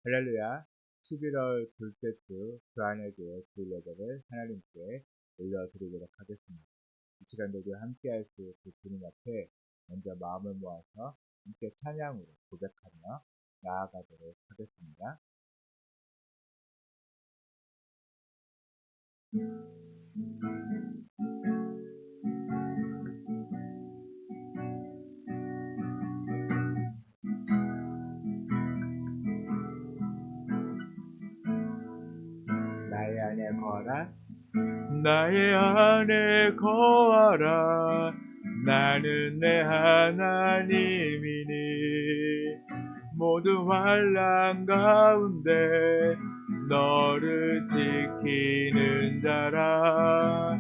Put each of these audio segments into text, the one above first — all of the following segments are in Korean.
할렐루야. 11월 둘째 주 주안의 교회 주일 예배를 하나님께 올려드리도록 하겠습니다. 이 시간도 함께 할 수 있을 주님 앞에 먼저 마음을 모아서 함께 찬양으로 고백하며 나아가도록 하겠습니다. 나의 안에 거하라. 나의 안에 거하라. 나는 내 하나님이니 모두 환난 가운데 너를 지키는 자라.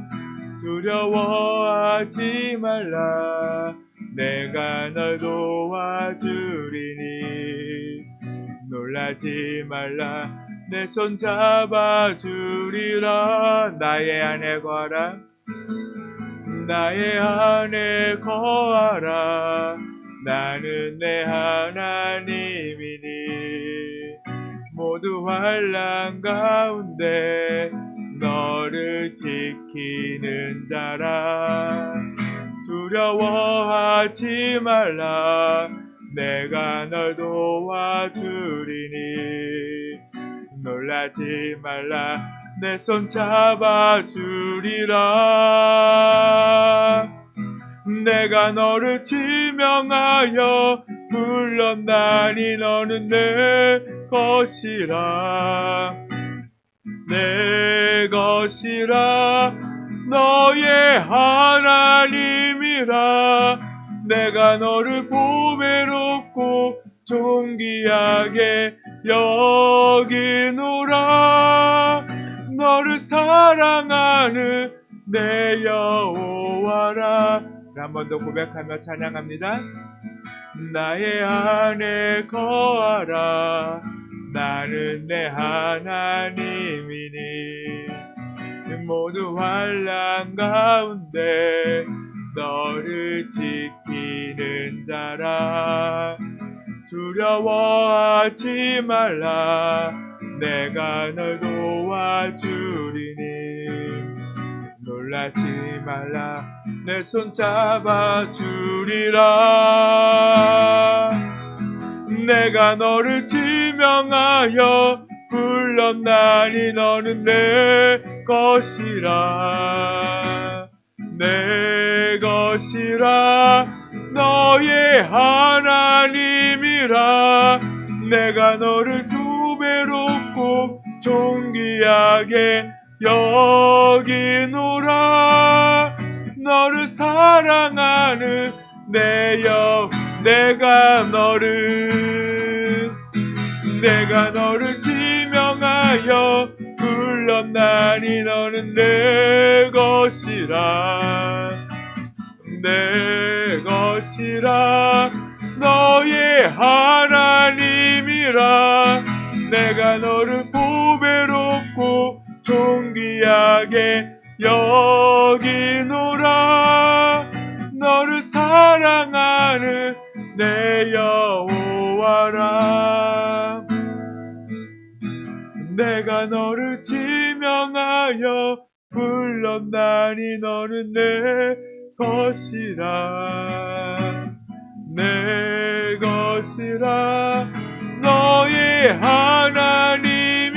두려워하지 말라. 내가 널 도와주리니 놀라지 말라. 내 손 잡아주리라. 나의 안에 거하라. 나의 안에 거하라. 나는 내 하나님이니 모두 환난 가운데 너를 지키는 자라. 두려워하지 말라. 내가 널 도와주리니 놀라지 말라. 내 손 잡아주리라. 내가 너를 지명하여 불렀나니 너는 내 것이라. 내 것이라. 너의 하나님이라. 내가 너를 보배롭고 존귀하게 여기노라. 너를 사랑하는 내 여호와라. 한 번 더 고백하며 찬양합니다. 나의 안에 거하라. 나는 내 하나님이니 모두 환난 가운데 너를 지키는 자라. 두려워하지 말라. 내가 널 도와주리니 놀라지 말라. 내 손 잡아주리라. 내가 너를 지명하여 불렀나니 너는 내 것이라. 내 것이라. 너의 하나님이라. 내가 너를 두 배롭고 존귀하게 여기노라. 너를 사랑하는 내가 너를 지명하여 불렀나니 너는 내 것이라. 내 것이라. 너의 하나님이라. 내가 너를 보배롭고 존귀하게 여기노라. 너를 사랑하는 내 여호와라. 내가 너를 지명하여 불렀나니 너는 내 것이라. 내 것이라. 너의 하나님이라.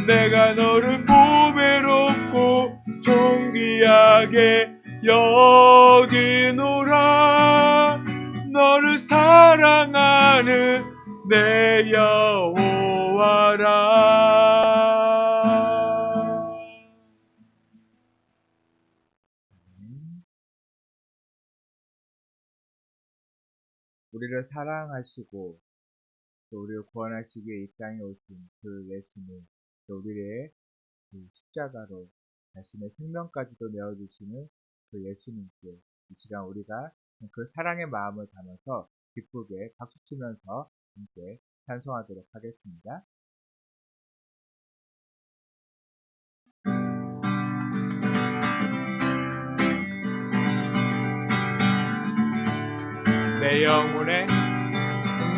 내가 너를 보배롭고 존귀하게 여기노라. 너를 사랑하는 내 여호와라. 우리를 사랑하시고 또 우리를 구원하시기 위해 이 땅에 오신 그 예수님, 또 우리의 그 십자가로 자신의 생명까지도 내어주시는 그 예수님께 이 시간 우리가 그 사랑의 마음을 담아서 기쁘게 박수치면서 함께 찬송하도록 하겠습니다.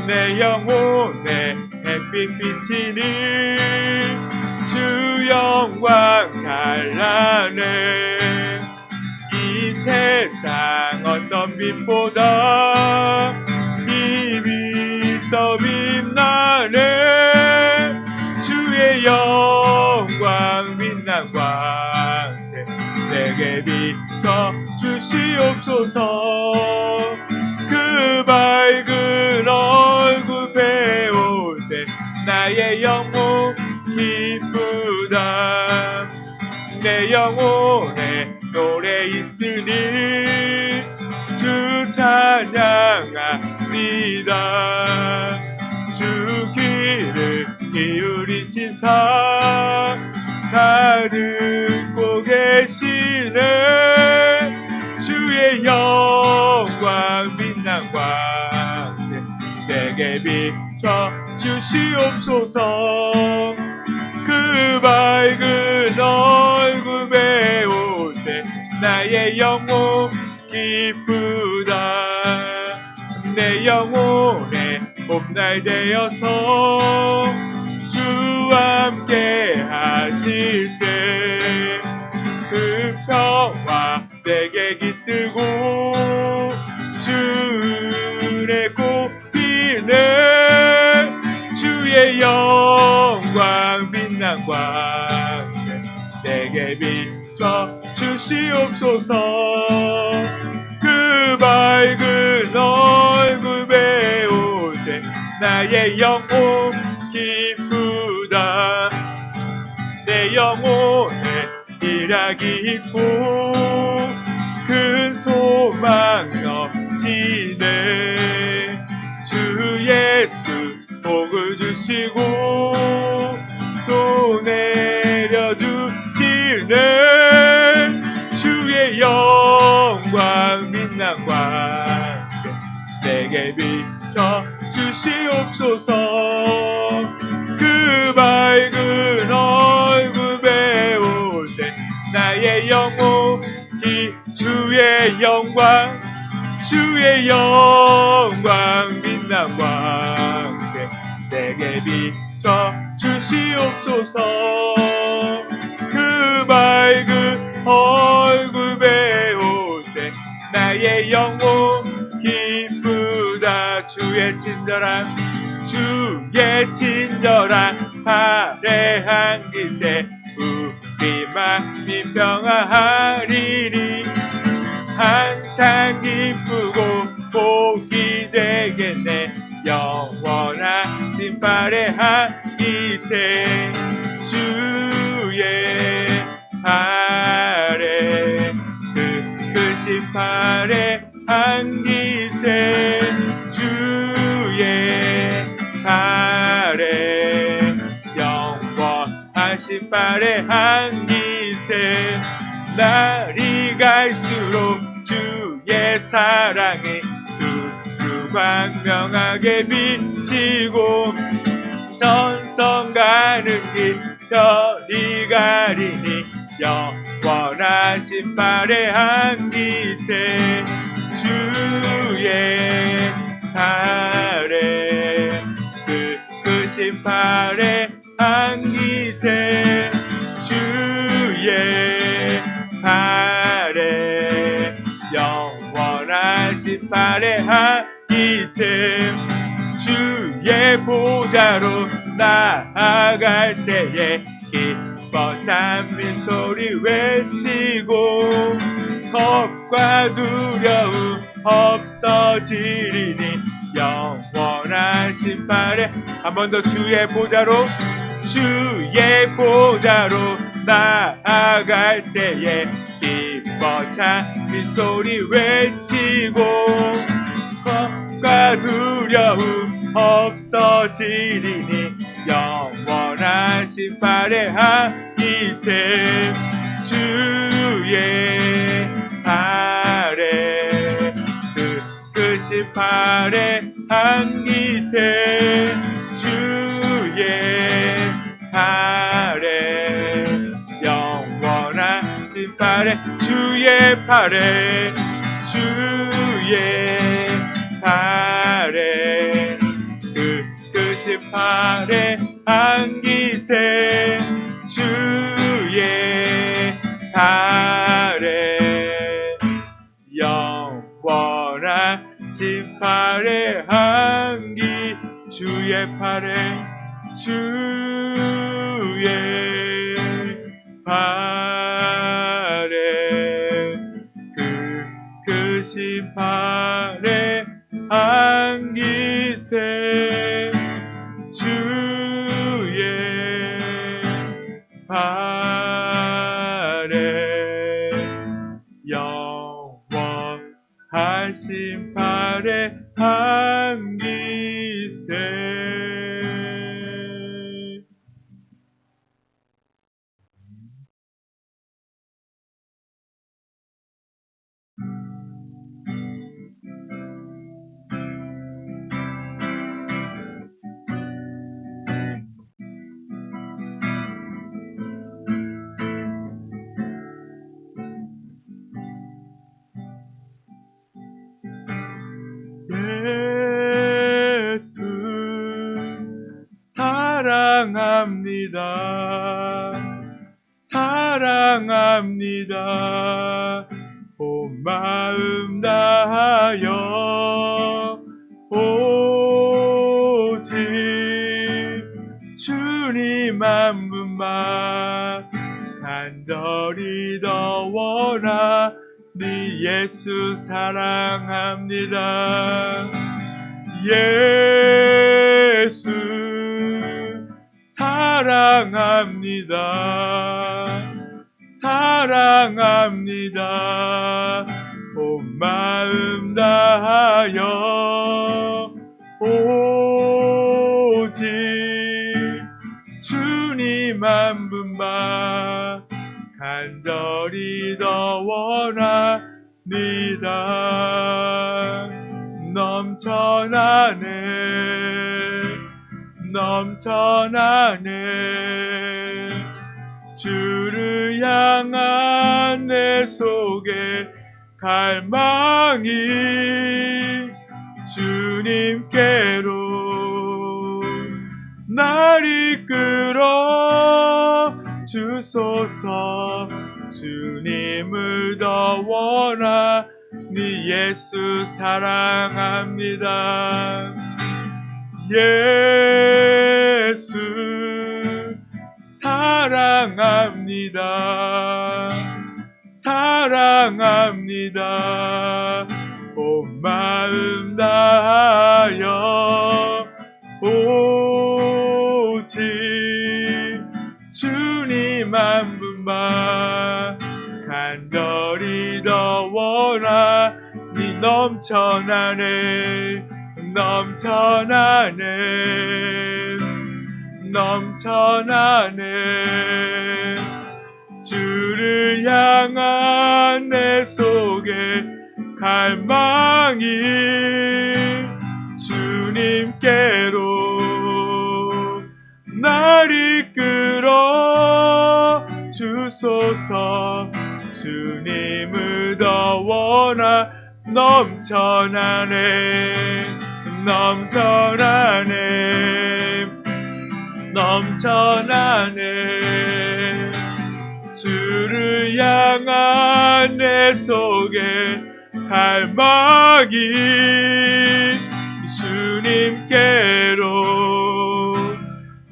내 영혼에 햇빛 비치는 주 영광 찬란해. 이 세상 어떤 빛보다 이미 더 빛나네. 주의 영광 빛난 광채 내게 비춰 주시옵소서. 그 밝은 얼굴 배울 때 나의 영혼 기쁘다. 내 영혼에 노래 있으니 주 찬양합니다. 주 귀를 기울이시사 다 듣고 계시네. 주의 영광 빛난 광채 내게 비춰 주시옵소서. 그 밝은 얼굴 배울 때 나의 영혼 기쁘다. 내 영혼의 봄날 되어서 주와 함께 하실 때 그 평화 내게 깃들고 주의 꽃피네. 주의 영광 빛난 광채 내게 비춰 주시옵소서. 그 밝은 얼굴 배울 때 나의 영혼 기쁘다. 내 영혼에 희락이 있고 큰 소망 넘치네. 주 예수 복을 주시고 또 내려주시네. 주의 영광 빛난 광채 내게 비춰 주시옵소서. 그 밝은 얼굴 배울 때 나의 영혼 주의 영광 주의 영광 빛난 광채 내게 비춰 주시옵소서. 그 밝은 얼굴 배울 때 나의 영혼 기쁘다. 주의 친절한 화려한 기세 우리 마음이 평화하리니. 항상 기쁘고 복이 되겠네. 영원하신 발에한 기세 주의 발에 크신 발에 한 기세 주의 발에 영원하신 발에 한 기세. 날이 갈수록 주의 사랑이 두 광명하게 비치고 전성 가는 길 저리 가리니. 영원하신 발에 한 기세 주의 발에 크신 발에 한 기세 주의 발에 영원하신 발에 한 기세. 주의 보좌로 나아갈 때에 기뻐 찬미 소리 외치고 겁과 두려움 없어지리니. 영원하신 발에 한 번 더 주의 보좌로 나아갈 때에 기뻐 찬미 소리 외치고 겁과 두려움 없어지리니. 영원하신 발에 한 기세 주의 발에 크신 발에 한 기세 주의 발에 영원하신 발에 주의 발에 크신 28에 안기세 주의 팔에 영원한 18의 한기 주의 팔에 주의 팔에 그 18의 안기세 주의 팔에 영원한 심판의 안기세. 예수 사랑합니다. 사랑합니다. 온 마음 다하여 오직 주님 한 분만 간절히 더 원하 네 예수 사랑합니다. 예수 사랑합니다. 사랑합니다. 온 마음 다하여 오직 주님 한 분만 간절히 더 원합니다. 넘쳐나네 넘쳐나네 주를 향한 내 속에 갈망이 주님께로 날 이끌어 주소서. 주님을 더 원하 네 예수 사랑합니다. 예수 사랑합니다. 사랑합니다. 온 마음 다하여 오직 주님 한 분만 간절히 더 원하니 넘쳐나네 넘쳐나네 넘쳐나네 주를 향한 내 속에 갈망이 주님께로 날 이끌어 주소서. 주님을 더 원하 넘쳐나네 넘쳐나네 넘쳐나네 주를 향한 내 속에 갈망이 주님께로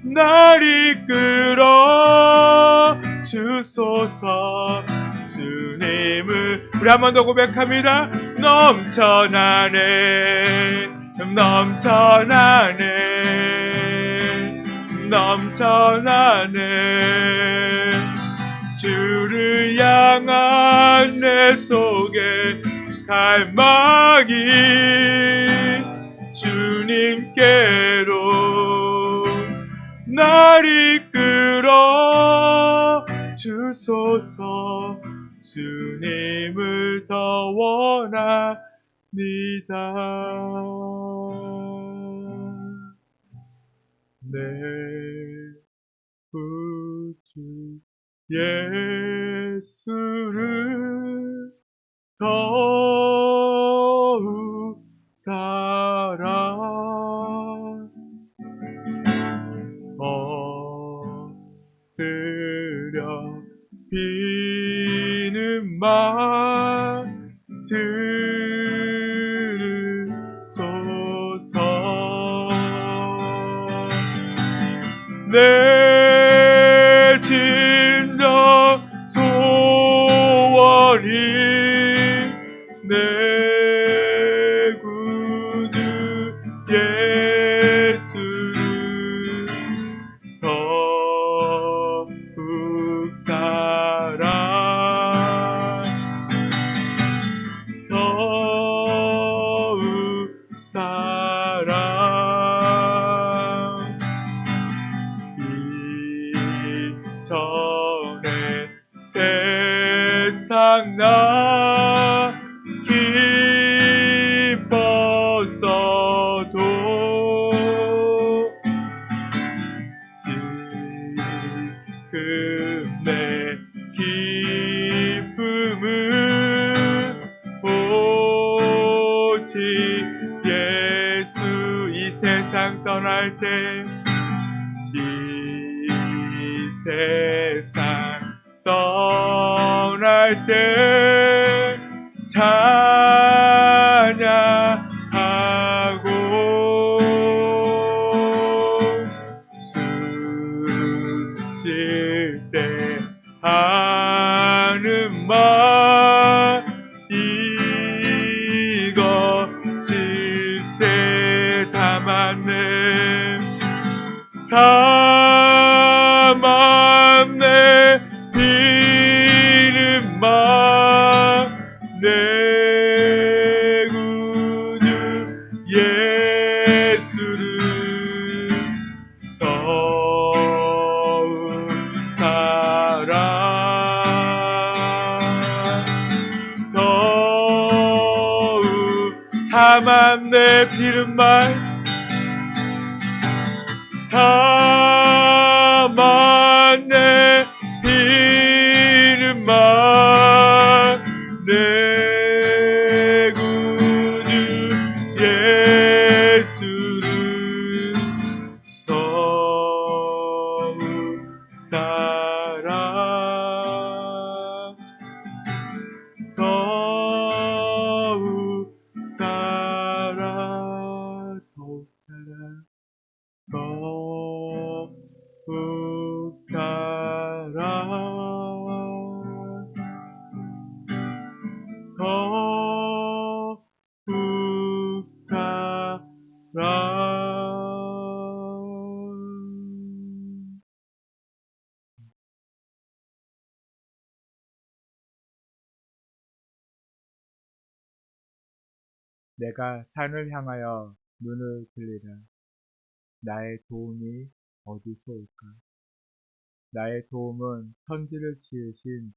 날 이끌어 주소서. 주님을 우리 한 번 더 고백합니다. 넘쳐나네 넘쳐나네 넘쳐나네 주를 향한 내 속에 갈망이 주님께로 날 이끌어 주소서. 주님을 더 원합니다. 내 구주 예수를 더욱 사랑 비는 말 들으소서. 내 진정 소원이 내 구주 예수를 더욱 사랑 이전에 세상 나 기뻤어도 지금 내 기쁨은 오직 예수. 이 세상 떠날 때 이 세상 떠날 때 찬양하고 숨질 때 하는 말 이것 실세 담았네. 담았네. 비는 말 내 구주 예수를 더욱 사랑 더욱 담았네. 비는 말 담았네. 비는 말 내 구주 예수를 더욱 사랑 더욱 사랑 더욱 사랑 더욱 사랑 더욱 사랑. 내가 산을 향하여 눈을 들리라. 나의 도움이 어디서 올까? 나의 도움은 천지를 지으신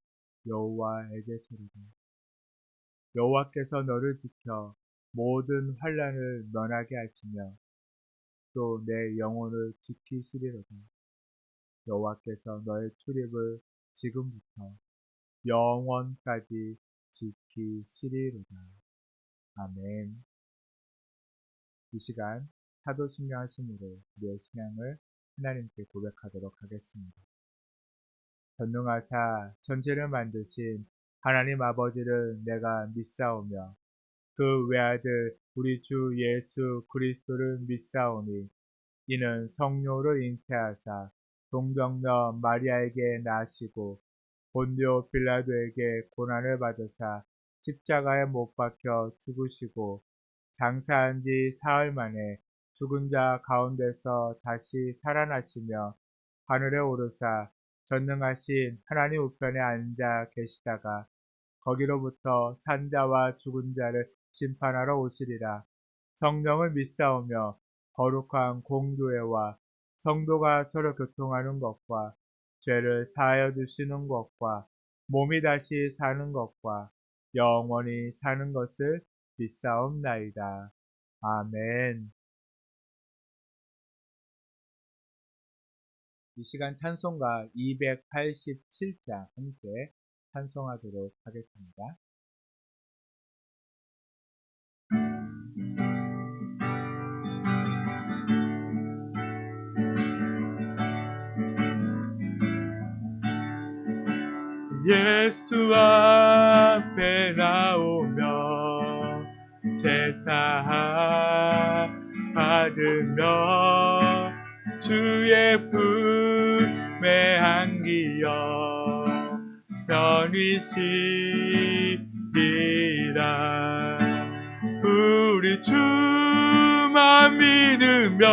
여호와에게서로다. 여호와께서 너를 지켜 모든 환난을 면하게 하시며 또 내 영혼을 지키시리로다. 여호와께서 너의 출입을 지금부터 영원까지 지키시리로다. 아멘. 이 시간 사도신경 하심으로 우리의 신앙을 하나님께 고백하도록 하겠습니다. 전능하사 천지를 만드신 하나님 아버지를 내가 믿사오며 그 외아들 우리 주 예수 그리스도를 믿사오니 이는 성령으로 잉태하사 동정녀 마리아에게 나시고 본디오 빌라도에게 고난을 받으사 십자가에 못 박혀 죽으시고 장사한 지 사흘 만에 죽은 자 가운데서 다시 살아나시며 하늘에 오르사 전능하신 하나님 우편에 앉아 계시다가 거기로부터 산자와 죽은 자를 심판하러 오시리라. 성령을 믿사오며 거룩한 공교회와 성도가 서로 교통하는 것과 죄를 사하여 주시는 것과 몸이 다시 사는 것과 영원히 사는 것을 믿사옵나이다. 아멘. 이 시간 찬송가 287장 함께 찬송하도록 하겠습니다. 예수 앞에 나오며 제사 받으며 주의 품에 안기어 편히 쉬리라. 우리 주만 믿으며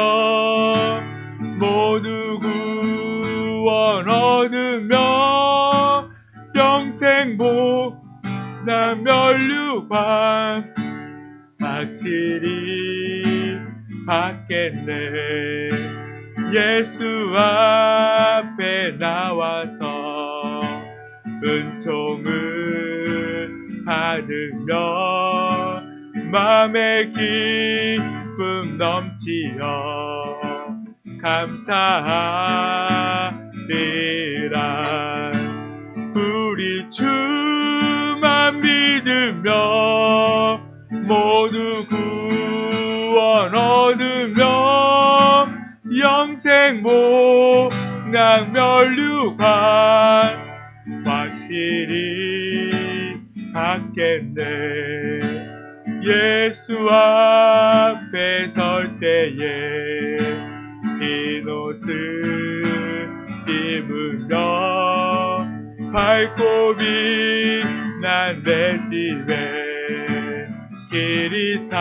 모두 구원 얻으며 영생 복나 면류관 확실히 받겠네. 예수 앞에 나와서 은총을 받으며 마음의 기쁨 넘치어 감사하리라. 우리 주만 믿으며 모두 구원 얻으며 영생 목락 면류관 확실히 받겠네. 예수 앞에 설 때에 흰 옷을 입으며 밝고 빛난 내 집에 길이 살리라.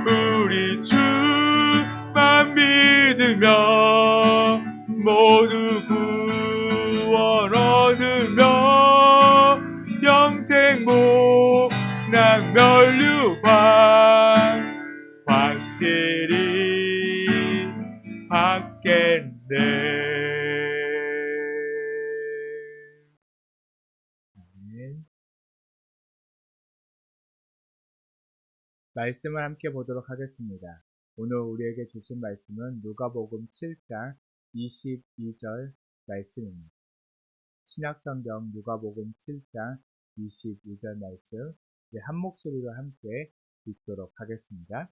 우리 주만 믿으며 모두 구원 얻으며 영생 목락 면류관 확실히 받겠네. 아멘. 말씀을 함께 보도록 하겠습니다. 오늘 우리에게 주신 말씀은 누가복음 7장 22절 말씀입니다. 신약성경 누가복음 7장 22절 말씀 한 목소리로 함께 읽도록 하겠습니다.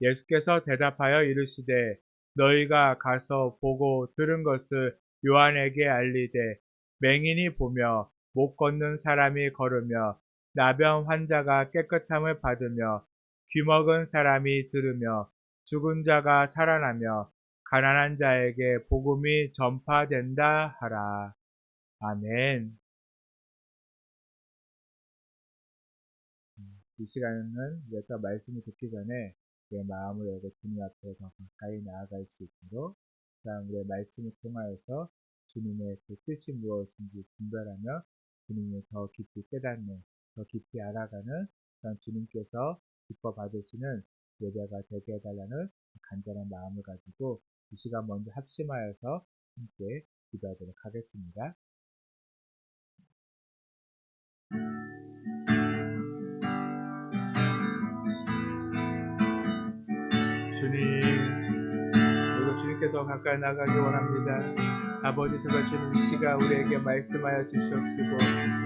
예수께서 대답하여 이르시되 너희가 가서 보고 들은 것을 요한에게 알리되 맹인이 보며 못 걷는 사람이 걸으며 나병 환자가 깨끗함을 받으며 귀먹은 사람이 들으며 죽은 자가 살아나며 가난한 자에게 복음이 전파된다 하라. 아멘. 이 시간은 우리가 말씀을 듣기 전에 내 마음을 열고 주님 앞에 더 가까이 나아갈 수 있도록 다음 우리의 말씀을 통하여서 주님의 그 뜻이 무엇인지 분별하며 주님을 더 깊이 깨닫는, 더 깊이 알아가는 주님께서 기뻐 받으시는 예배가 되게 해달라는 간절한 마음을 가지고 이 시간 먼저 합심하여서 함께 기도하도록 하겠습니다. 주님, 우리가 주님께 더 가까이 나가기 원합니다. 아버지, 정말 주님 이 시간 우리에게 말씀하여 주시옵시고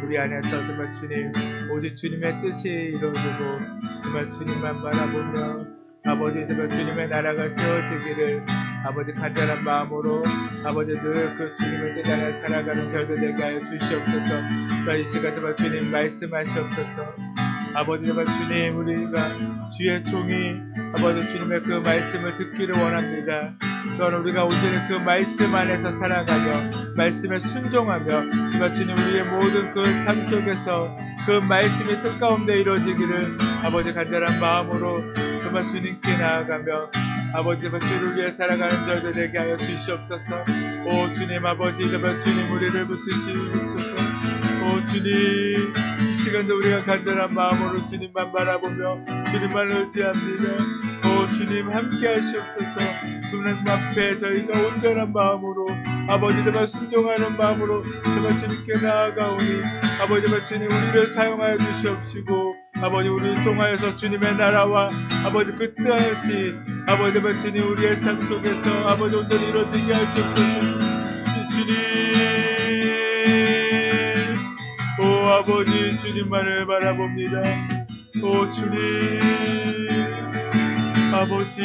우리 안에서 정말 주님 오직 주님의 뜻이 이루어지고 정말 주님만 바라보며 아버지 정말 주님의 나라가 세워지기를 아버지 간절한 마음으로 아버지 늘 그 주님의 뜻 안에 살아가는 저희들 되게 하여 주시옵소서. 이 시간 정말 주님 말씀하시옵소서. 아버지 정말 주님 우리가 주의 종이 아버지 주님의 그 말씀을 듣기를 원합니다. 또한 우리가 오늘 그 말씀 안에서 살아가며 말씀에 순종하며 정말 주님 우리의 모든 그 삶 속에서 그 말씀이 뜻 가운데 이루어지기를 아버지 간절한 마음으로 정말 주님께 나아가며 아버지 정말 주를 위해 살아가는 저희들 되게 하여 주시옵소서. 오 주님 아버지 정말 주님 우리를 붙드시옵소서. 오 주님 이 시간도 우리가 간절한 마음으로 주님만 바라보며 주님만 의지합니다. 오 주님 함께 하시옵소서. 주님 앞에 저희가 온전한 마음으로 아버지 정말 순종하는 마음으로 정말 주님께 나아가오니 아버지 정말 주님 우리를 사용하여 주시옵시고 아버지 우리를 통하여서 주님의 나라와 아버지 그 뜻이 아버지 정말 주님 우리의 삶 속에서 아버지 온전히 이루어지게 하시옵소서. 주님 오 아버지 주님만을 바라봅니다. 오 주님 아버지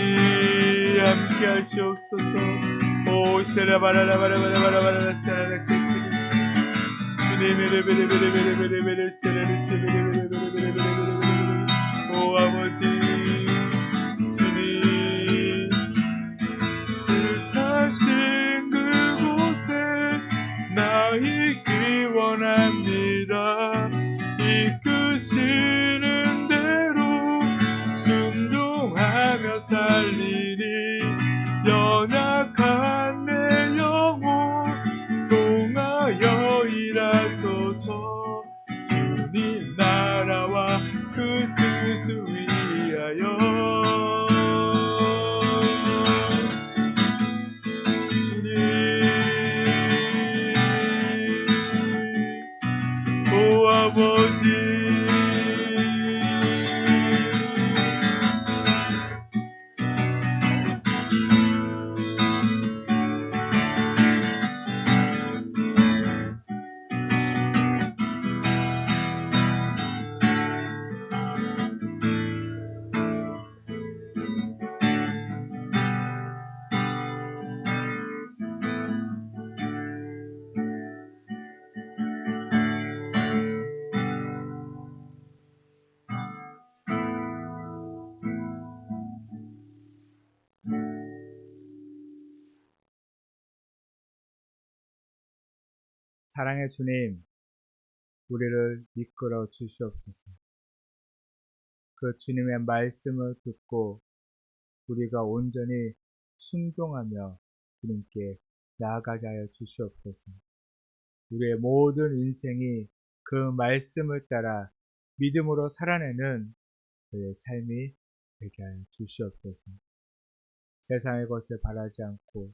함께 하시옵소서. 오 세라바라바라바라바라바라 세라라케시리 비리비리비리비리비리비리 세라리시비리비리비리비리비리 오 아버지 주님 뜻하신 그곳에 나 있기 원합니다. 이끄시는 대로 순종하며 살리니 연약한 내 영혼 통하여 일하소서. 주님 나라와 그 뜻을 위하여 오 아버지 사랑의 주님, 우리를 이끌어 주시옵소서. 그 주님의 말씀을 듣고 우리가 온전히 순종하며 주님께 나아가게 하여 주시옵소서. 우리의 모든 인생이 그 말씀을 따라 믿음으로 살아내는 그의 삶이 되게 하여 주시옵소서. 세상의 것을 바라지 않고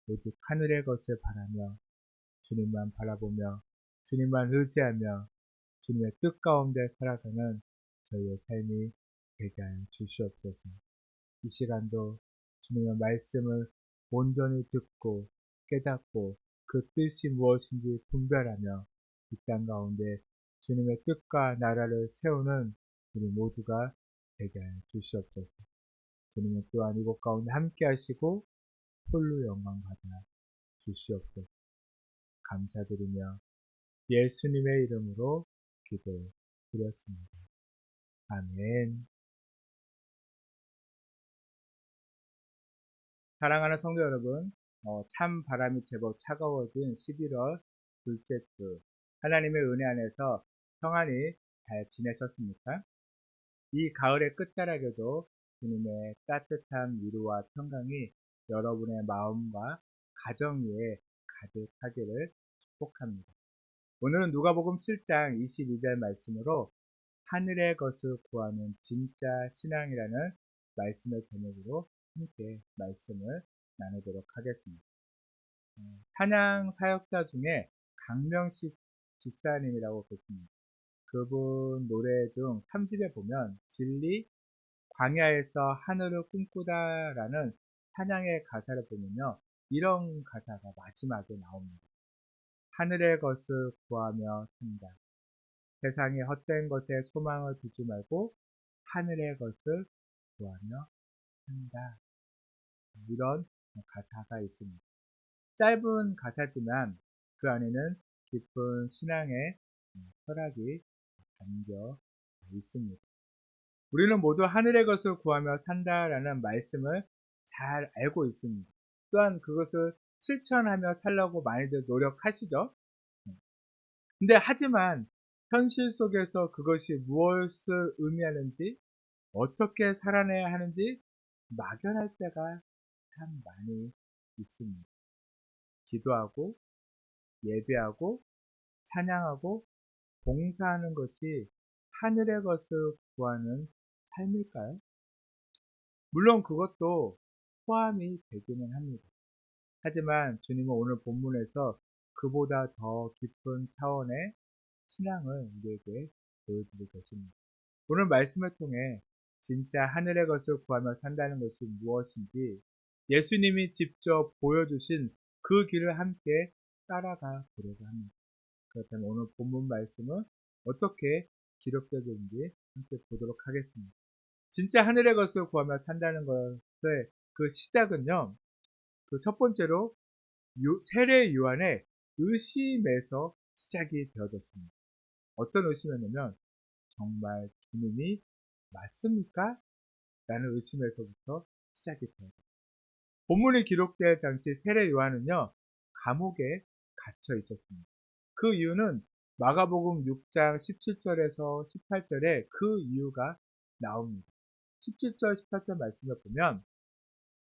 오직 하늘의 것을 바라며 주님만 바라보며 주님만 의지하며 주님의 뜻 가운데 살아가는 저희의 삶이 되게 하여 주시옵소서. 이 시간도 주님의 말씀을 온전히 듣고 깨닫고 그 뜻이 무엇인지 분별하며 이 땅 가운데 주님의 뜻과 나라를 세우는 우리 모두가 되게 하여 주시옵소서. 주님은 또한 이곳 가운데 함께 하시고 홀로 영광 받아 주시옵소서. 감사드리며 예수님의 이름으로 기도드렸습니다. 아멘. 사랑하는 성도 여러분, 참 바람이 제법 차가워진 11월 둘째 주 하나님의 은혜 안에서 평안히 잘 지내셨습니까? 이 가을의 끝자락에도 주님의 따뜻한 위로와 평강이 여러분의 마음과 가정 위에 가득하기를 축복합니다. 오늘은 누가복음 7장 22절 말씀으로 하늘의 것을 구하는 진짜 신앙이라는 말씀의 제목으로 함께 말씀을 나누도록 하겠습니다. 찬양 사역자 중에 강명식 집사님이라고 계십니다. 그분 노래 중 3집에 보면 진리, 광야에서 하늘을 꿈꾸다라는 찬양의 가사를 보면요. 이런 가사가 마지막에 나옵니다. 하늘의 것을 구하며 산다. 세상의 헛된 것에 소망을 두지 말고 하늘의 것을 구하며 산다. 이런 가사가 있습니다. 짧은 가사지만 그 안에는 깊은 신앙의 철학이 담겨 있습니다. 우리는 모두 하늘의 것을 구하며 산다라는 말씀을 잘 알고 있습니다. 또한 그것을 실천하며 살려고 많이들 노력하시죠. 근데 하지만 현실 속에서 그것이 무엇을 의미하는지 어떻게 살아내야 하는지 막연할 때가 참 많이 있습니다. 기도하고 예배하고 찬양하고 봉사하는 것이 하늘의 것을 구하는 삶일까요? 물론 그것도 포함이 되기는 합니다. 하지만 주님은 오늘 본문에서 그보다 더 깊은 차원의 신앙을 우리에게 보여주고 계십니다. 오늘 말씀을 통해 진짜 하늘의 것을 구하며 산다는 것이 무엇인지 예수님이 직접 보여주신 그 길을 함께 따라가 보려고 합니다. 그렇다면 오늘 본문 말씀은 어떻게 기록되는지 함께 보도록 하겠습니다. 진짜 하늘의 것을 구하며 산다는 것의 그 시작은요, 그 첫 번째로 세례 요한의 의심에서 시작이 되어졌습니다. 어떤 의심이었냐면 정말 주님이 맞습니까? 라는 의심에서부터 시작이 되어졌습니다. 본문이 기록될 당시 세례 요한은요 감옥에 갇혀 있었습니다. 그 이유는 마가복음 6장 17절에서 18절에 그 이유가 나옵니다. 17절 18절 말씀을 보면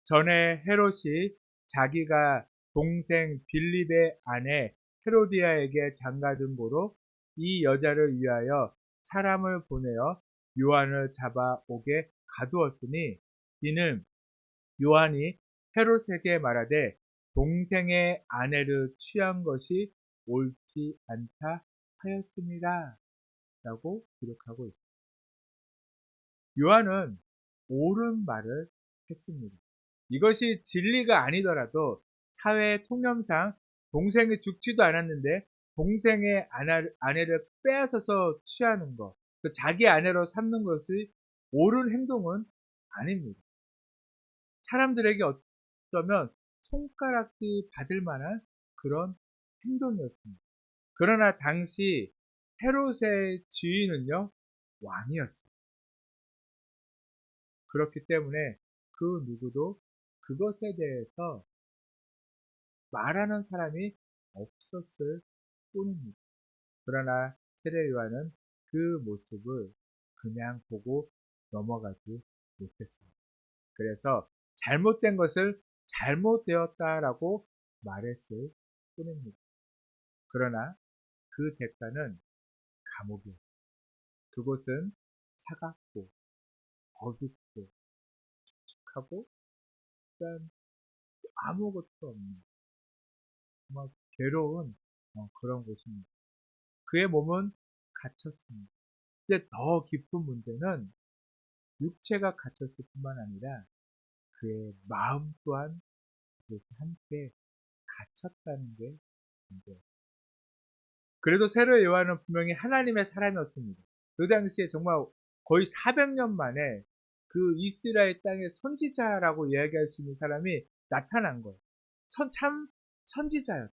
전에 헤롯이 자기가 동생 빌립의 아내 헤로디아에게 장가든 고로 이 여자를 위하여 사람을 보내어 요한을 잡아 오게 가두었으니 이는 요한이 헤롯에게 말하되 동생의 아내를 취한 것이 옳지 않다 하였습니다. 라고 기록하고 있습니다. 요한은 옳은 말을 했습니다. 이것이 진리가 아니더라도 사회 통념상 동생이 죽지도 않았는데 동생의 아내를 빼앗아서 취하는 것, 자기 아내로 삼는 것이 옳은 행동은 아닙니다. 사람들에게 어쩌면 손가락질 받을 만한 그런 행동이었습니다. 그러나 당시 헤롯의 지위는요, 왕이었어요. 그렇기 때문에 그 누구도 그것에 대해서 말하는 사람이 없었을 뿐입니다. 그러나 세례 요한은 그 모습을 그냥 보고 넘어가지 못했습니다. 그래서 잘못된 것을 잘못되었다라고 말했을 뿐입니다. 그러나 그 대가는 감옥이었습니다. 그곳은 차갑고 어둡고 축축하고 일단 아무것도 없는 정말 괴로운 그런 곳입니다. 그의 몸은 갇혔습니다. 근데 더 깊은 문제는 육체가 갇혔을 뿐만 아니라 그의 마음 또한 이렇게 함께 갇혔다는 게 문제예요. 그래도 세례 요한은 분명히 하나님의 사람이었습니다. 그 당시에 정말 거의 400년 만에 그 이스라엘 땅의 선지자라고 이야기할 수 있는 사람이 나타난 거예요. 참 선지자였어요.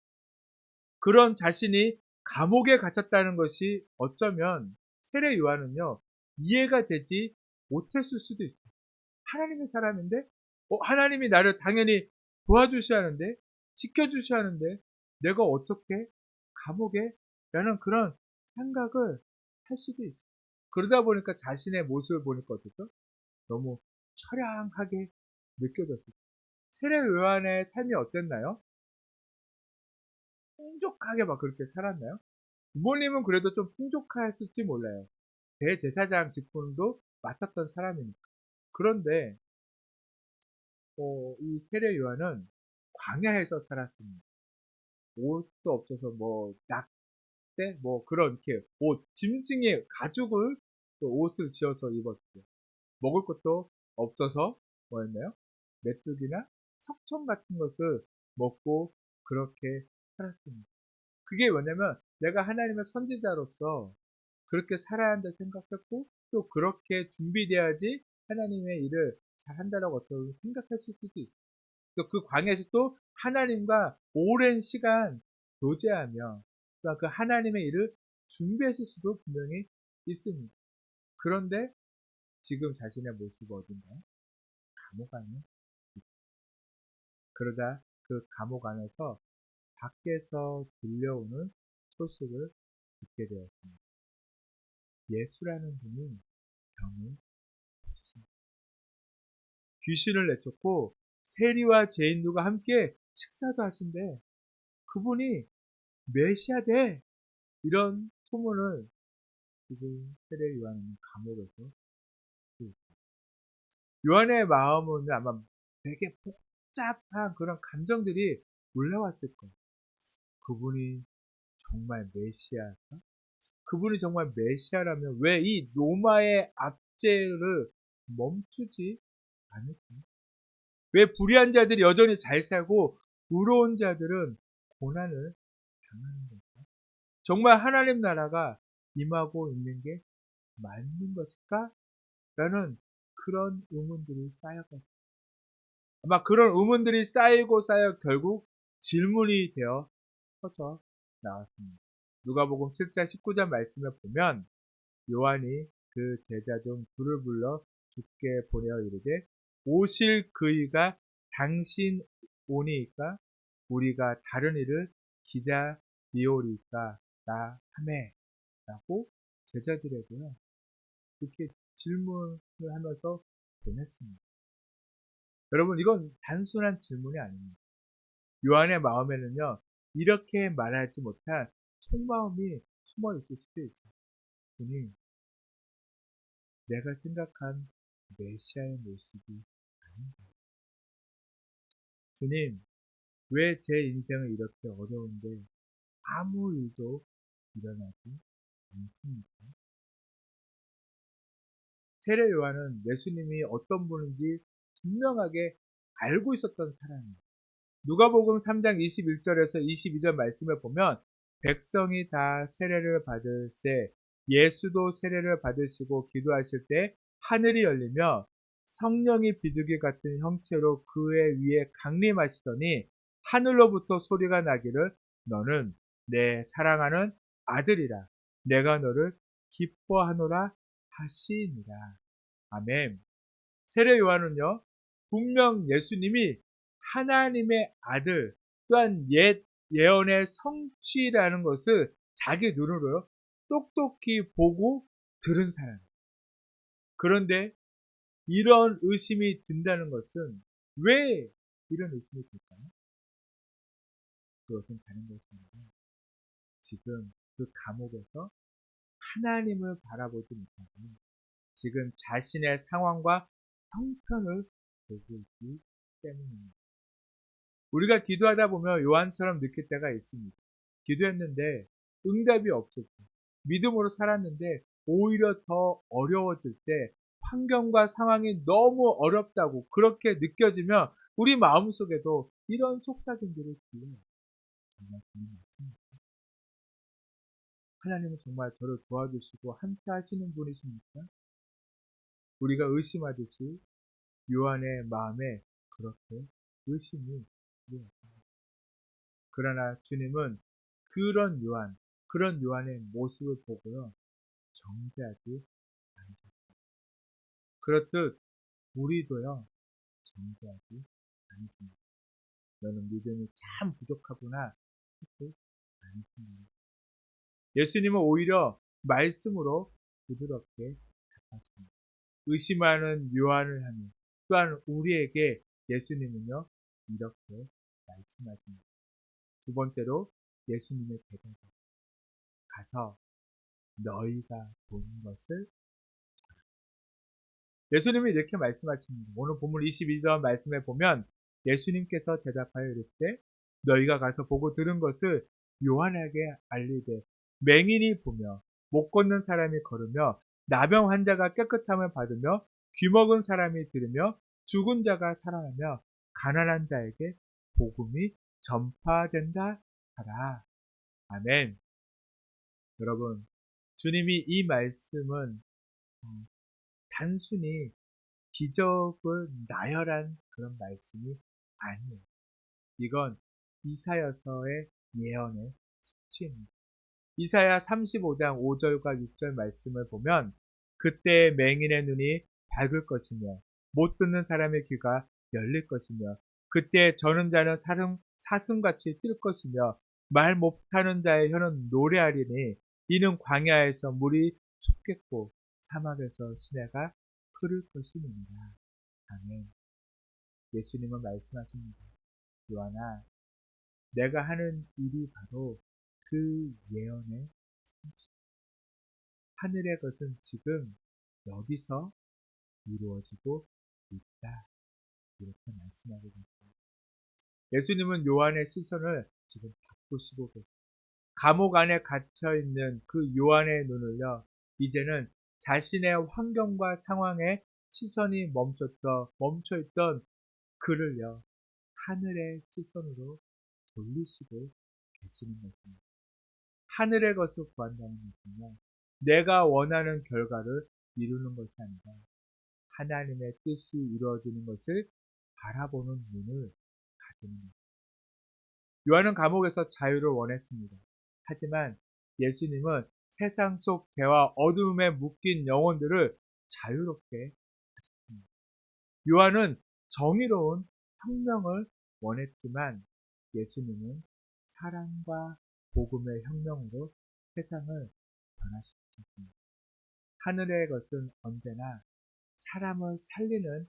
그런 자신이 감옥에 갇혔다는 것이 어쩌면 세례 요한은요 이해가 되지 못했을 수도 있어요. 하나님의 사람인데 하나님이 나를 당연히 도와주셔야 하는데 지켜주셔야 하는데 내가 어떻게 감옥에? 라는 그런 생각을 할 수도 있어요. 그러다 보니까 자신의 모습을 보니까 어떻죠? 너무 처량하게 느껴졌어요. 세례 요한의 삶이 어땠나요? 풍족하게 막 그렇게 살았나요? 부모님은 그래도 좀 풍족했을지 몰라요. 대제사장 직분도 맡았던 사람이니까. 그런데 이 세례 요한은 광야에서 살았습니다. 옷도 없어서 낙대 그런 이렇게 짐승의 가죽을 또 옷을 지어서 입었죠. 먹을 것도 없어서 뭐였나요? 메뚜기나 석청 같은 것을 먹고 그렇게 살았습니다. 그게 뭐냐면 내가 하나님의 선지자로서 그렇게 살아야 한다 생각했고 또 그렇게 준비돼야지 하나님의 일을 잘 한다라고 어떤 생각했을 수도 있어요. 그 광야에서 또 하나님과 오랜 시간 교제하며 그 하나님의 일을 준비했을 수도 분명히 있습니다. 그런데 지금 자신의 모습이 어딘가요? 감옥 안에 있습니다. 그러다 그 감옥 안에서 밖에서 들려오는 소식을 듣게 되었습니다. 예수라는 분이 병을 고치십니다. 귀신을 내쫓고 세리와 죄인들과 함께 식사도 하신대. 그분이 메시아대 이런 소문을 지금 세례 요한은 감옥에서 듣고 있습니다. 요한의 마음은 아마 되게 복잡한 그런 감정들이 올라왔을 거예요. 그분이 정말 메시아일까? 그분이 정말 메시아라면 왜 이 로마의 압제를 멈추지 않을까? 왜 불의한 자들이 여전히 잘 살고 의로운 자들은 고난을 당하는 걸까? 정말 하나님 나라가 임하고 있는 게 맞는 것일까? 라는 그런 의문들이 쌓여갔습니다. 아마 그런 의문들이 쌓이고 쌓여 결국 질문이 되어 터져 나왔습니다. 누가복음 7장 19절 말씀을 보면 요한이 그 제자 중 둘을 불러 주께 보내어 이르되 오실 그이가 당신 오니이까 우리가 다른 일을 기다리오리까 나 하매 라고 제자들에게요 그렇게 질문을 하면서 보냈습니다. 여러분 이건 단순한 질문이 아닙니다. 요한의 마음에는요 이렇게 말하지 못한 속마음이 숨어 있을 수도 있어요. 주님, 내가 생각한 메시아의 모습이 아닌가. 주님, 왜 제 인생은 이렇게 어려운데 아무 일도 일어나지 않습니까? 세례 요한은 예수님이 어떤 분인지 분명하게 알고 있었던 사람이에요. 누가복음 3장 21절에서 22절 말씀을 보면 백성이 다 세례를 받을 때 예수도 세례를 받으시고 기도하실 때 하늘이 열리며 성령이 비둘기 같은 형체로 그의 위에 강림하시더니 하늘로부터 소리가 나기를 너는 내 사랑하는 아들이라 내가 너를 기뻐하노라 하시니라. 아멘. 세례 요한은요 분명 예수님이 하나님의 아들 또한 옛 예언의 성취라는 것을 자기 눈으로 똑똑히 보고 들은 사람. 그런데 이런 의심이 든다는 것은 왜 이런 의심이 들까요? 그것은 다른 것이 아니라 지금 그 감옥에서 하나님을 바라보지 못하고 지금 자신의 상황과 형편을 보고 있기 때문입니다. 우리가 기도하다 보면 요한처럼 느낄 때가 있습니다. 기도했는데 응답이 없을 때, 믿음으로 살았는데 오히려 더 어려워질 때, 환경과 상황이 너무 어렵다고 그렇게 느껴지면 우리 마음속에도 이런 속삭임들이 들려요. 정말 주님 말씀입니다. 하나님은 정말 저를 도와주시고 함께 하시는 분이십니까? 우리가 의심하듯이 요한의 마음에 그렇게 의심이 들어왔습니다. 그러나 주님은 그런 요한의 모습을 보고요, 정죄하지 않으셨습니다. 그렇듯 우리도요, 정죄하지 않으십니다. 너는 믿음이 참 부족하구나. 그렇게 않으십니다. 예수님은 오히려 말씀으로 부드럽게 답하십니다. 의심하는 요한을 하는 또한 우리에게 예수님은요, 이렇게 말씀하십니다. 두 번째로 예수님의 대답. 가서 너희가 본 것을 예수님이 이렇게 말씀하십니다. 오늘 본문 22절 말씀에 보면 예수님께서 대답하여 이르시되 너희가 가서 보고 들은 것을 요한에게 알리되 맹인이 보며 못 걷는 사람이 걸으며 나병 환자가 깨끗함을 받으며 귀먹은 사람이 들으며 죽은 자가 살아나며 가난한 자에게 복음이 전파된다 하라. 아멘. 여러분, 주님이 이 말씀은 단순히 기적을 나열한 그런 말씀이 아니에요. 이건 이사야서의 예언의 성취입니다. 이사야 35장 5절과 6절 말씀을 보면 그때 맹인의 눈이 밝을 것이며 못 듣는 사람의 귀가 열릴 것이며 그때 저는 자는 사슴같이 뛸 것이며 말 못하는 자의 혀는 노래하리니 이는 광야에서 물이 솟겠고 사막에서 시내가 흐를 것이니라. 아멘. 예수님은 말씀하십니다. 요한아, 내가 하는 일이 바로 그 예언의 성취. 하늘의 것은 지금 여기서 이루어지고 있다. 이렇게 말씀하고 계십니다. 예수님은 요한의 시선을 지금 바꾸시고 계십니다. 감옥 안에 갇혀있는 그 요한의 눈을요, 이제는 자신의 환경과 상황에 시선이 멈춰있던 그를요, 하늘의 시선으로 돌리시고 계시는 것입니다. 하늘의 것을 구한다는 것은요, 내가 원하는 결과를 이루는 것이 아니라 하나님의 뜻이 이루어지는 것을 바라보는 눈을 가지는 것. 요한은 감옥에서 자유를 원했습니다. 하지만 예수님은 세상 속 죄와 어두움에 묶인 영혼들을 자유롭게 하셨습니다. 요한은 정의로운 혁명을 원했지만 예수님은 사랑과 복음의 혁명으로 세상을 변화시키셨습니다. 하늘의 것은 언제나 사람을 살리는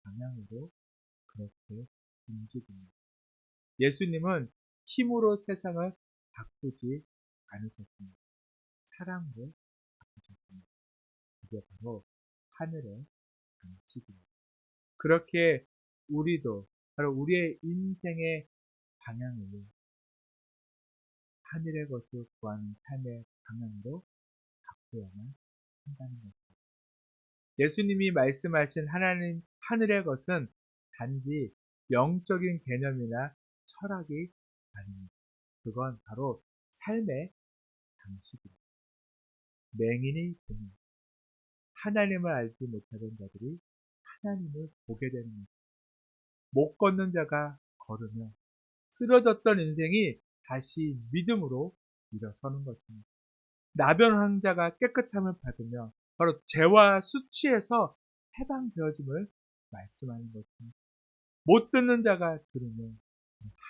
방향으로 그렇게 움직입니다. 예수님은 힘으로 세상을 바꾸지 않으셨습니다. 사랑으로 바꾸셨습니다. 그게 바로 하늘의 방식입니다. 그렇게 우리도 바로 우리의 인생의 방향을 하늘의 것을 구하는 삶의 방향으로 바꾸어야만 한다는 것입니다. 예수님이 말씀하신 하늘의 것은 단지 영적인 개념이나 철학이 아닙니다. 그건 바로 삶의 방식입니다. 맹인이 보는 하나님을 알지 못하던 자들이 하나님을 보게 되는 것입니다. 못 걷는 자가 걸으며 쓰러졌던 인생이 다시 믿음으로 일어서는 것입니다. 나변한 자가 깨끗함을 받으며 바로 죄와 수치에서 해방되어짐을 말씀하는 것입니다. 못 듣는 자가 들으며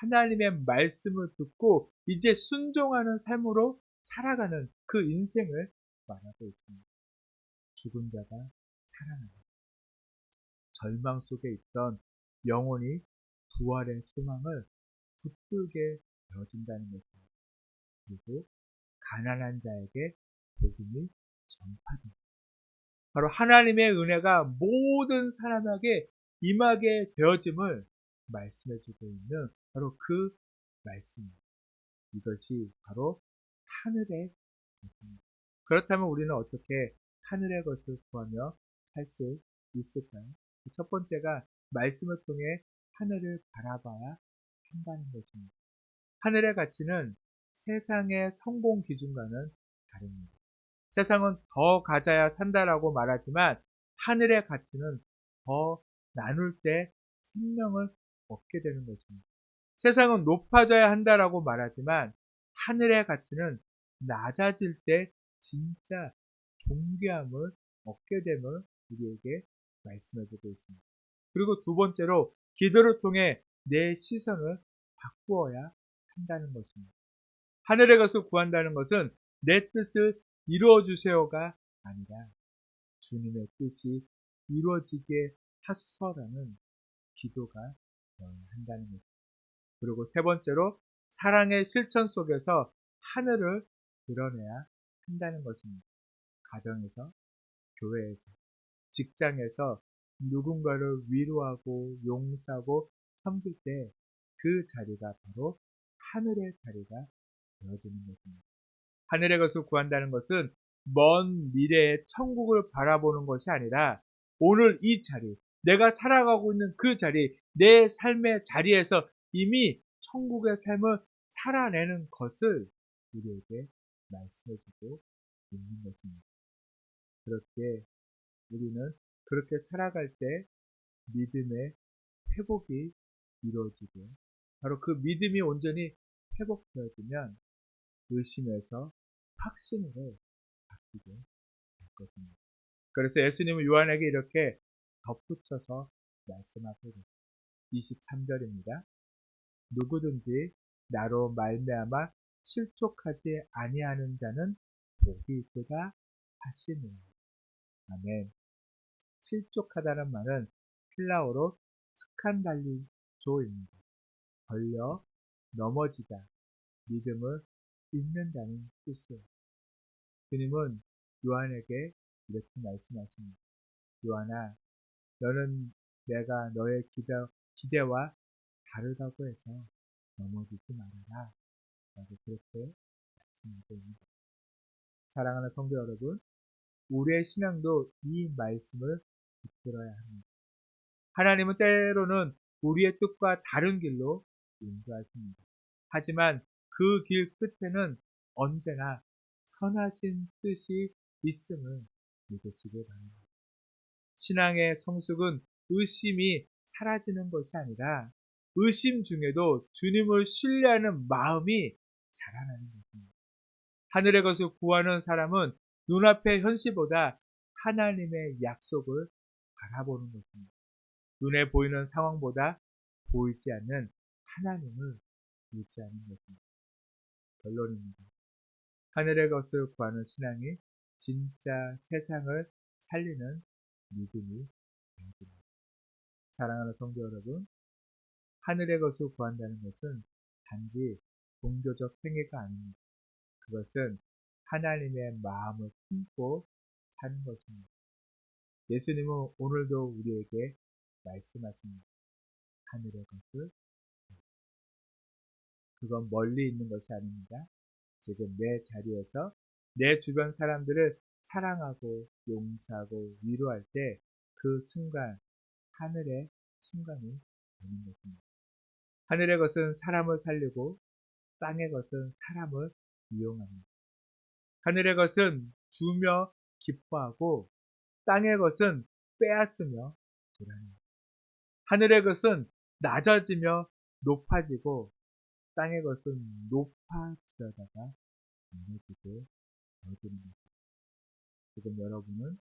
하나님의 말씀을 듣고 이제 순종하는 삶으로 살아가는 그 인생을 말하고 있습니다. 죽은 자가 살아나는 절망 속에 있던 영혼이 부활의 소망을 붙들게 되어진다는 것입니다. 그리고 가난한 자에게 복음이 전파됩니다. 바로 하나님의 은혜가 모든 사람에게 임하게 되어짐을 말씀해주고 있는 바로 그 말씀입니다. 이것이 바로 하늘의 것입니다. 그렇다면 우리는 어떻게 하늘의 것을 구하며 살 수 있을까요? 첫 번째가 말씀을 통해 하늘을 바라봐야 한다는 것입니다. 하늘의 가치는 세상의 성공 기준과는 다릅니다. 세상은 더 가져야 산다라고 말하지만 하늘의 가치는 더 나눌 때 생명을 얻게 되는 것입니다. 세상은 높아져야 한다라고 말하지만 하늘의 가치는 낮아질 때 진짜 존귀함을 얻게 됨을 우리에게 말씀해주고 있습니다. 그리고 두 번째로 기도를 통해 내 시선을 바꾸어야 한다는 것입니다. 하늘의 것을 구한다는 것은 내 뜻을 이루어 주세요가 아니라 주님의 뜻이 이루어지게 하소서라는 기도가 되어야 한다는 것입니다. 그리고 세 번째로 사랑의 실천 속에서 하늘을 드러내야 한다는 것입니다. 가정에서, 교회에서, 직장에서 누군가를 위로하고 용서하고 섬길 때 그 자리가 바로 하늘의 자리가 되어지는 것입니다. 하늘의 것을 구한다는 것은 먼 미래의 천국을 바라보는 것이 아니라 오늘 이 자리, 내가 살아가고 있는 그 자리, 내 삶의 자리에서 이미 천국의 삶을 살아내는 것을 우리에게 말씀해주고 있는 것입니다. 그렇게 우리는 그렇게 살아갈 때 믿음의 회복이 이루어지고 바로 그 믿음이 온전히 회복되어지면 의심에서 확신으로 바뀌게 될 것입니다. 그래서 예수님은 요한에게 이렇게 덧붙여서 말씀하고 있습니다. 23절입니다. 누구든지 나로 말미암아 실족하지 아니하는 자는 복이 있도다 하시니. 아멘. 실족하다는 말은 필라어로 스칸달리조입니다. 걸려 넘어지다, 믿음을 잃는다는 뜻이에요. 주님은 요한에게 이렇게 말씀하십니다. 요한아, 너는 내가 너의 기대와 다르다고 해서 넘어지지 말아라. 라고 그렇게 말씀하고 있습니다. 사랑하는 성도 여러분, 우리의 신앙도 이 말씀을 붙들어야 합니다. 하나님은 때로는 우리의 뜻과 다른 길로 인도하십니다. 하지만 그 길 끝에는 언제나 선하신 뜻이 있음을 믿으시길 바랍니다. 신앙의 성숙은 의심이 사라지는 것이 아니라 의심 중에도 주님을 신뢰하는 마음이 자라나는 것입니다. 하늘의 것을 구하는 사람은 눈앞의 현실보다 하나님의 약속을 바라보는 것입니다. 눈에 보이는 상황보다 보이지 않는 하나님을 의지하는 것입니다. 결론입니다. 하늘의 것을 구하는 신앙이 진짜 세상을 살리는 믿음이 됩니다. 사랑하는 성도 여러분, 하늘의 것을 구한다는 것은 단지 종교적 행위가 아닙니다. 그것은 하나님의 마음을 품고 사는 것입니다. 예수님은 오늘도 우리에게 말씀하십니다. 하늘의 것을, 그건 멀리 있는 것이 아닙니다. 지금 내 자리에서 내 주변 사람들을 사랑하고 용서하고 위로할 때 그 순간 하늘의 순간이 되는 것입니다. 하늘의 것은 사람을 살리고 땅의 것은 사람을 이용합니다. 하늘의 것은 주며 기뻐하고 땅의 것은 빼앗으며 불안합니다. 하늘의 것은 낮아지며 높아지고 땅의 것은 높아지려다가 무너지게 되어지는 것입니다. 지금 여러분은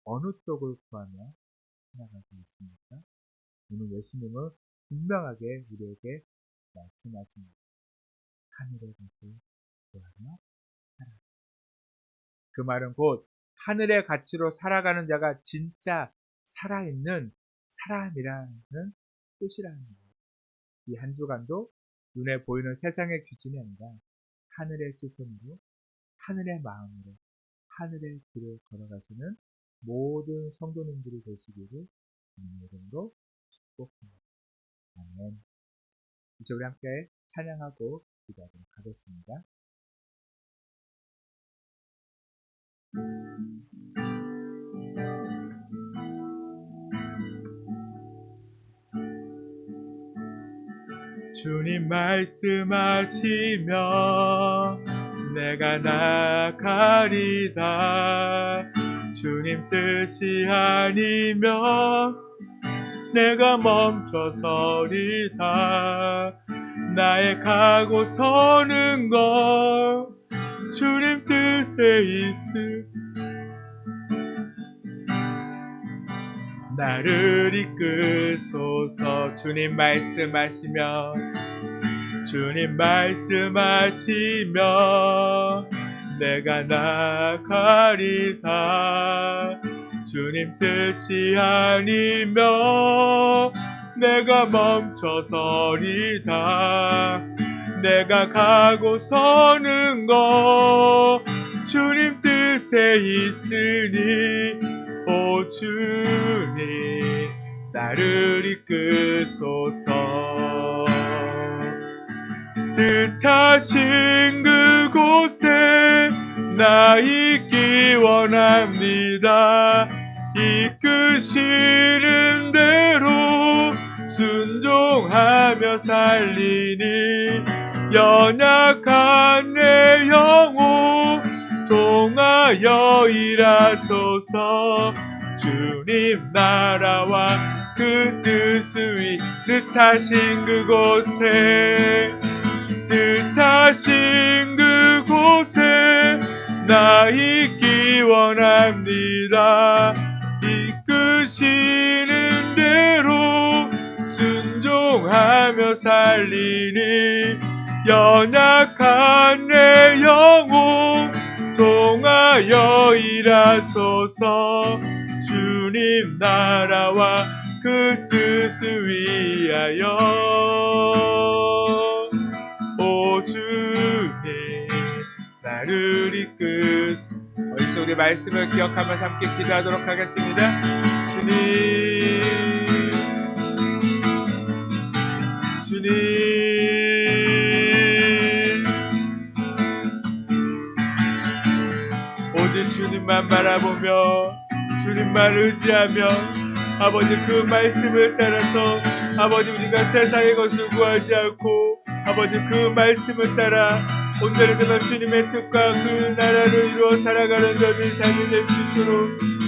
어느 쪽을 구하며 살아가고 있습니까? 오늘 예수님은 분명하게 우리에게 말씀하십니다. 하늘의 것을 구하며 살아라. 그 말은 곧 하늘의 가치로 살아가는 자가 진짜 살아있는 사람이라는 뜻이라는 거예요. 이 한 주간도 눈에 보이는 세상의 기준이 아니라 하늘의 시선으로, 하늘의 마음으로, 하늘의 길을 걸어가시는 모든 성도님들이 되시기를 주님의 이름으로 축복합니다. 아멘. 이제 우리 함께 찬양하고 기도하도록 하겠습니다. 주님 말씀하시며 내가 나가리다. 주님 뜻이 아니면 내가 멈춰서리다. 나의 가고 서는 것 주님 뜻에 있을 나를 이끌소서. 주님 말씀하시며 주님 말씀하시며 내가 나가리다. 주님 뜻이 아니면 내가 멈춰서리다. 내가 가고 서는 것 주님 뜻에 있으니 오 주님 나를 이끌소서. 뜻하신 그곳에 나 있기 원합니다. 이끄시는 대로 순종하며 살리니 연약한 내 영혼 통하여 일하소서. 주님 나라와 그 뜻을 위 뜻하신 그곳에 뜻하신 그곳에 나 있기 원합니다. 이끄시는 대로 순종하며 살리니 연약한 내 영혼 통하여 일하소서. 주님 나라와 그 뜻을 위하여 오 주님 나를 이끌소서. 어디서 우리 말씀을 기억하면서 함께 기도하도록 하겠습니다. 주님 주님 오직 주님만 바라보며 주님만 의지하며 아버지 그 말씀을 따라서 아버지 우리가 세상의 것을 구하지 않고 아버지 그 말씀을 따라 온전히 되는 주님의 뜻과 그 나라를 이루어 살아가는 저들의 삶이 될 수 있도록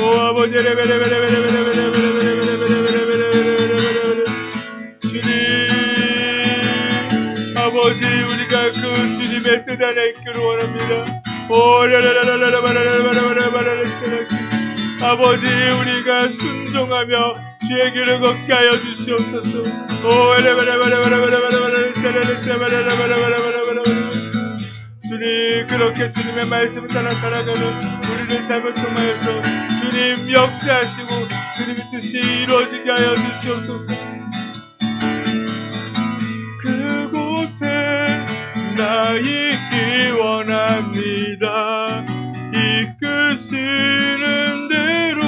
오 아버지 주님 아버지 우리가 그 주님의 뜻 안에 있기를 원합니다. 아버지 우리가 순종하며 주의 길을 걷게 하여 주시옵소서. 주님 그렇게 주님의 말씀을 따라 살아가는 우리의 삶을 통하여서 주님 역사하시고 주님의 뜻이 이루어지게 하여 주시옵소서. 그곳에 나 있기 원합니다. 이끄시는 대로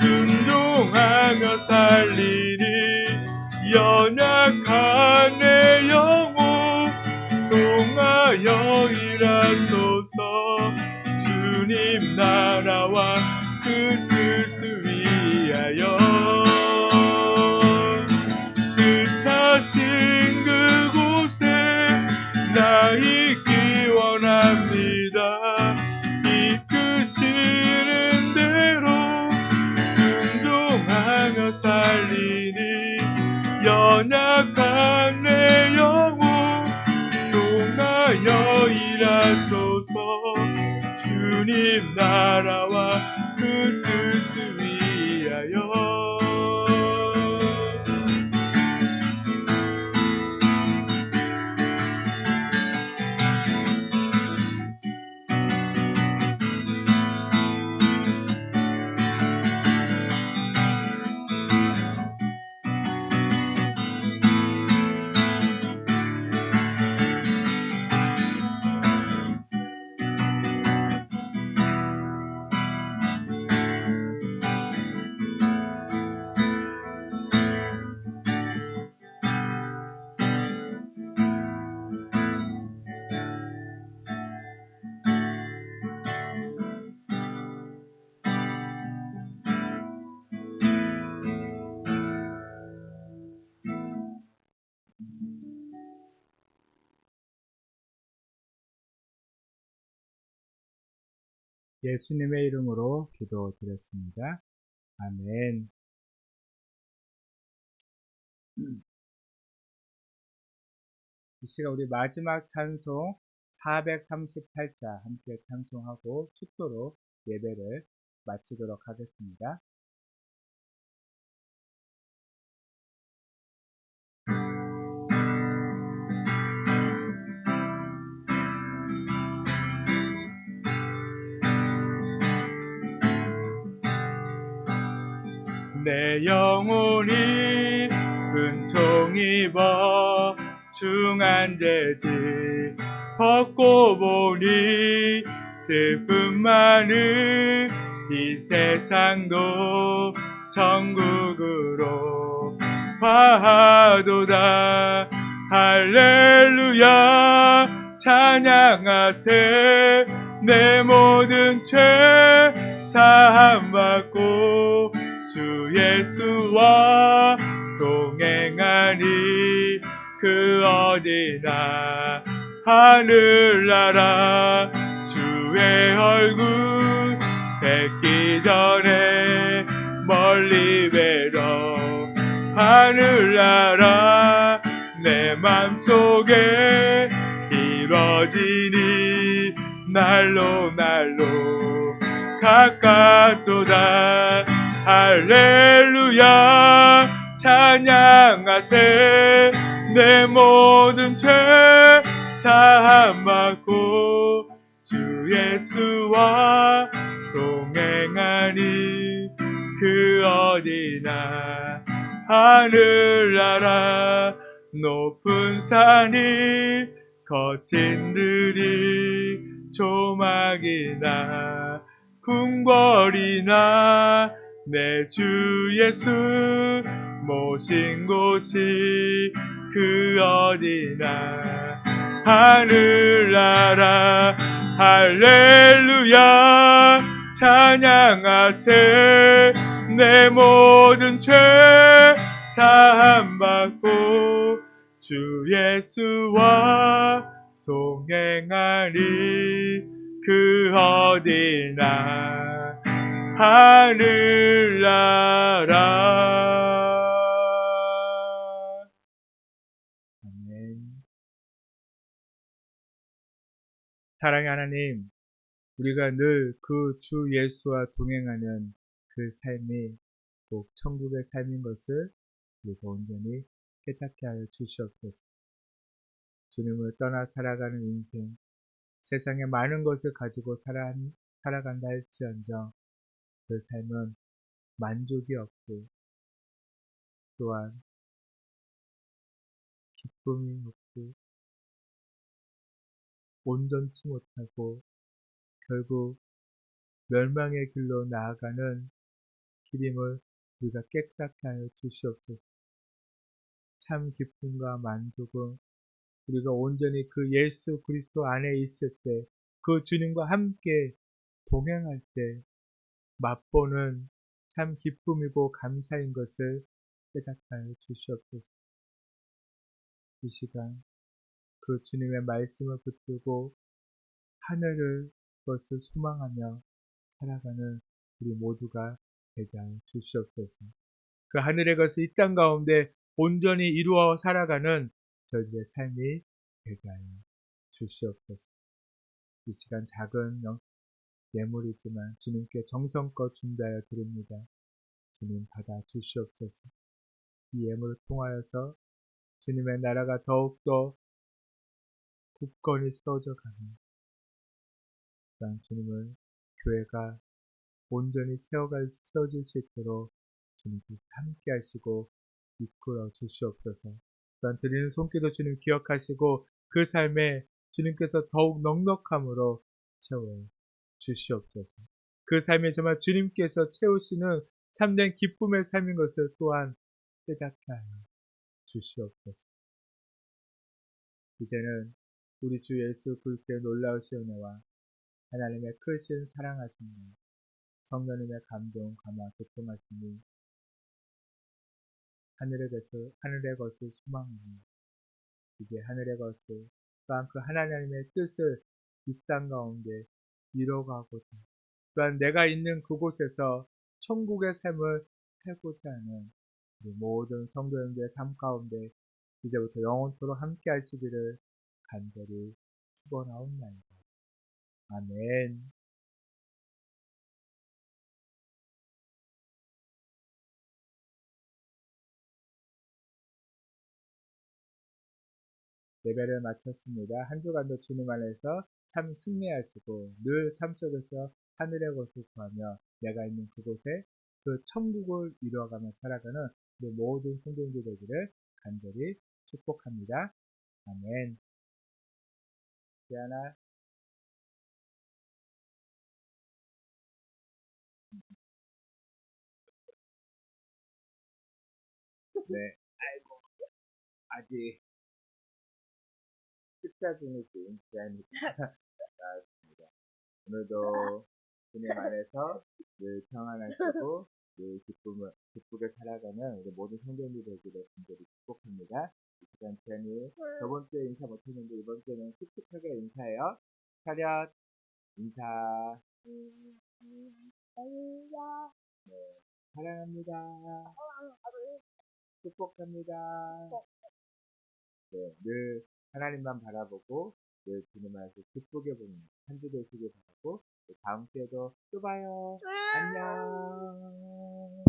순종하며 살리니 연약한 내 영혼 동하여 일하소서. 주님 나라와 그 뜻을 위하여 뜻하신 그곳에 나 있기 원합니다. 이끄시는 대로 순종하며 살리니 연약한 내 영혼 동하여 일하소서. 주님 나라와 그 뜻을 위하여 예수님의 이름으로 기도드렸습니다. 아멘. 이 시간 우리 마지막 찬송 438자 함께 찬송하고 축도로 예배를 마치도록 하겠습니다. 내 영혼이 은총 입어 중한죄지 벗고 보니 슬픔 많은 이 세상도 천국으로 화하도다. 할렐루야 찬양하세. 내 모든 죄 사함받고 주 예수와 동행하니 그 어디나 하늘나라 주의 얼굴 뵙기 전에 멀리 뵈러 하늘나라 내 맘속에 이뤄지니 날로 가깝도다. 할렐루야 찬양하세. 내 모든 죄 사함 받고 주 예수와 동행하니 그 어디나 하늘나라 높은 산이 거친 들이 조막이나 궁궐이나 내 주 예수 모신 곳이 그 어디나 하늘나라 할렐루야 찬양하세. 내 모든 죄 사함 받고 주 예수와 동행하니 그 어디나 하늘나라. 아멘. 사랑의 하나님, 우리가 늘 그 주 예수와 동행하는 그 삶이 꼭 천국의 삶인 것을 우리가 온전히 깨닫게 하여 주시옵소서. 주님을 떠나 살아가는 인생, 세상에 많은 것을 가지고 살아간다 할지언정 그 삶은 만족이 없고 또한 기쁨이 없고 온전치 못하고 결국 멸망의 길로 나아가는 길임을 우리가 깨닫게 하여 주시옵소서. 참 기쁨과 만족은 우리가 온전히 그 예수 그리스도 안에 있을 때, 그 주님과 함께 동행할 때 맛보는 참 기쁨이고 감사인 것을 깨닫게 하여 주시옵소서. 이 시간 그 주님의 말씀을 붙들고 하늘을 그것을 소망하며 살아가는 우리 모두가 되게 하여 주시옵소서. 그 하늘의 것을 이 땅 가운데 온전히 이루어 살아가는 저희들의 삶이 되게 하여 주시옵소서. 이 시간 작은 예물이지만 주님께 정성껏 준비하여 드립니다. 주님 받아 주시옵소서. 이 예물을 통하여서 주님의 나라가 더욱더 굳건히 세워져가는 주님을 교회가 온전히 세워질 수 있도록 주님께서 함께 하시고 이끌어 주시옵소서. 또한 드리는 손기도 주님 기억하시고 그 삶에 주님께서 더욱 넉넉함으로 채워 주시옵소서. 그 삶이 정말 주님께서 채우시는 참된 기쁨의 삶인 것을 또한 깨닫게 하여 주시옵소서. 이제는 우리 주 예수 그리스도의 놀라우신 은혜와 하나님의 크신 사랑하심과 성령님의 감동, 감화, 교통하심이 하늘의 것을 소망하며 이제 하늘의 것을 또한 그 하나님의 뜻을 이 땅 가운데 이뤄가고자 또한 내가 있는 그곳에서 천국의 삶을 살고자 하는 우리 모든 성도님들의 삶 가운데 이제부터 영원토록 함께 하시기를 간절히 축원하옵나이다. 아멘. 예배를 마쳤습니다. 한 주간도 주님 안에서 참 승리하시고 늘 삶 속에서 하늘의 것을 구하며 내가 있는 그곳에 그 천국을 이루어가며 살아가는 우리 모든 성도님들 되기를 간절히 축복합니다. 아멘. 지안아, 네, 아직 식사 중이신 지안이 나왔습니다. 오늘도 주님 안에서 늘 평안하시고 늘 기쁘게 살아가는 우리 모든 성도님들 되기를 간절히 축복합니다. 이 시간 지안이 저번 주에 인사 못했는데 이번 주에는 씩씩하게 인사해요. 차렷 인사. 네, 사랑합니다. 축복합니다. 네, 늘 하나님만 바라보고 늘 주님 안에서 기쁘게 보는 한 주 되시길 바라고 다음 주에도 또 봐요. 안녕.